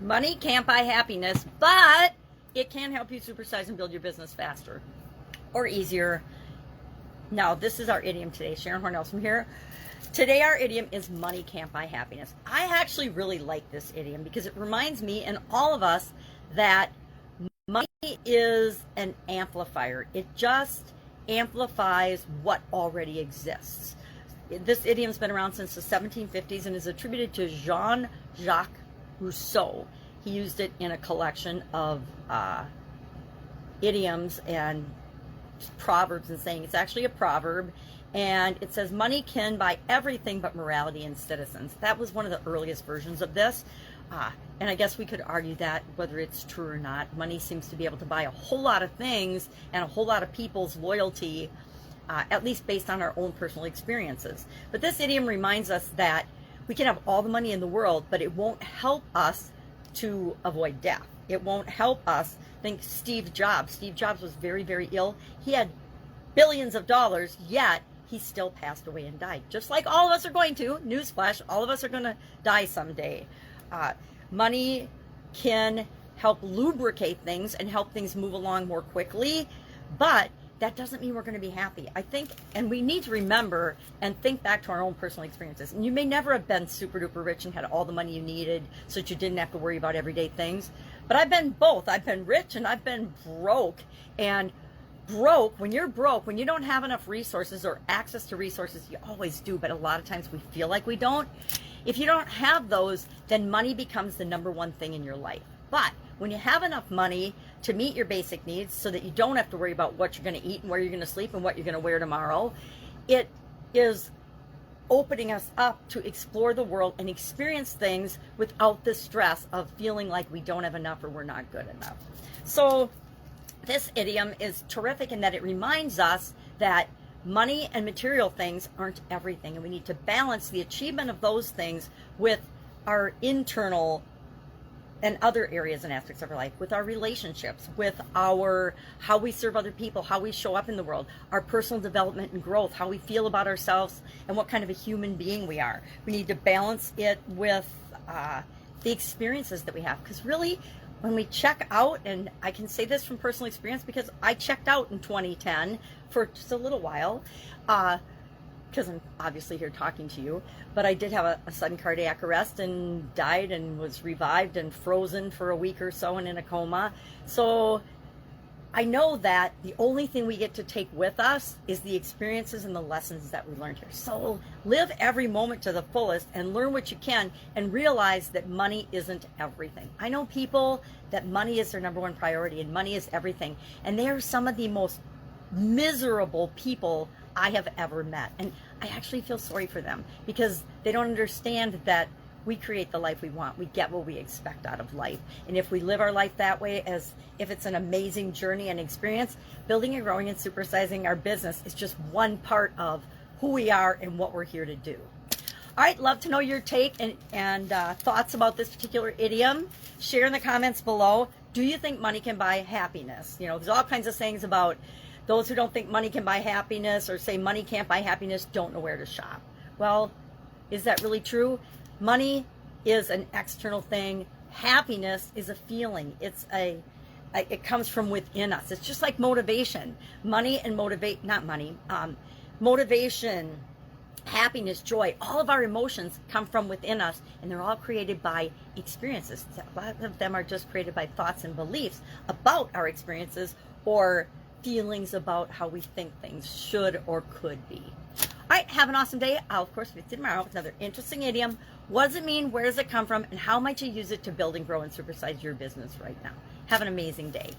Money can't buy happiness, but it can help you supersize and build your business faster or easier. Now, this is our idiom today. Sharon Horne-Ellstrom here. Today, our idiom is money can't buy happiness. I actually really like this idiom because it reminds me and all of us that money is an amplifier. It just amplifies what already exists. This idiom's been around since the 1750s and is attributed to Jean-Jacques Rousseau. He used it in a collection of idioms and proverbs and saying. It's actually a proverb, and it says money can buy everything but morality and citizens. That was one of the earliest versions of this, and I guess we could argue that whether it's true or not, money seems to be able to buy a whole lot of things and a whole lot of people's loyalty, at least based on our own personal experiences. But this idiom reminds us that we can have all the money in the world, but it won't help us to avoid death. It won't help us. Think Steve Jobs. Steve Jobs was very, very ill. He had billions of dollars, yet he still passed away and died. Just like all of us are going to. Newsflash, all of us are going to die someday. Money can help lubricate things and help things move along more quickly, but that doesn't mean we're going to be happy. I think, and we need to remember and think back to our own personal experiences. And you may never have been super duper rich and had all the money you needed so that you didn't have to worry about everyday things. But I've been both. I've been rich and I've been broke. And broke, when you're broke, when you don't have enough resources or access to resources, you always do, but a lot of times we feel like we don't. If you don't have those, then money becomes the number one thing in your life. But when you have enough money to meet your basic needs so that you don't have to worry about what you're going to eat and where you're going to sleep and what you're going to wear tomorrow, it is opening us up to explore the world and experience things without the stress of feeling like we don't have enough or we're not good enough. So this idiom is terrific in that it reminds us that money and material things aren't everything, and we need to balance the achievement of those things with our internal and other areas and aspects of our life, with our relationships, with our how we serve other people, how we show up in the world, our personal development and growth, how we feel about ourselves, and what kind of a human being we are. We need to balance it with the experiences that we have, because really, when we check out, and I can say this from personal experience because I checked out in 2010 for just a little while, because I'm obviously here talking to you, but I did have a sudden cardiac arrest and died and was revived and frozen for a week or so and in a coma. So I know that the only thing we get to take with us is the experiences and the lessons that we learned here. So live every moment to the fullest and learn what you can and realize that money isn't everything. I know people that money is their number one priority and money is everything. And they are some of the most miserable people I have ever met. And I actually feel sorry for them because they don't understand that we create the life we want. We get what we expect out of life. And if we live our life that way, as if it's an amazing journey and experience, building and growing and supersizing our business is just one part of who we are and what we're here to do. All right, love to know your take and thoughts about this particular idiom. Share in the comments below. Do you think money can buy happiness? You know, there's all kinds of sayings about those who don't think money can buy happiness or say money can't buy happiness don't know where to shop. Well, is that really true? Money is an external thing. Happiness is a feeling. It comes from within us. It's just like motivation. Motivation, happiness, joy, all of our emotions come from within us, and they're all created by experiences. A lot of them are just created by thoughts and beliefs about our experiences or feelings about how we think things should or could be. All right, have an awesome day. I'll, of course, be with you tomorrow with another interesting idiom. What does it mean? Where does it come from? And how might you use it to build and grow and supersize your business right now? Have an amazing day.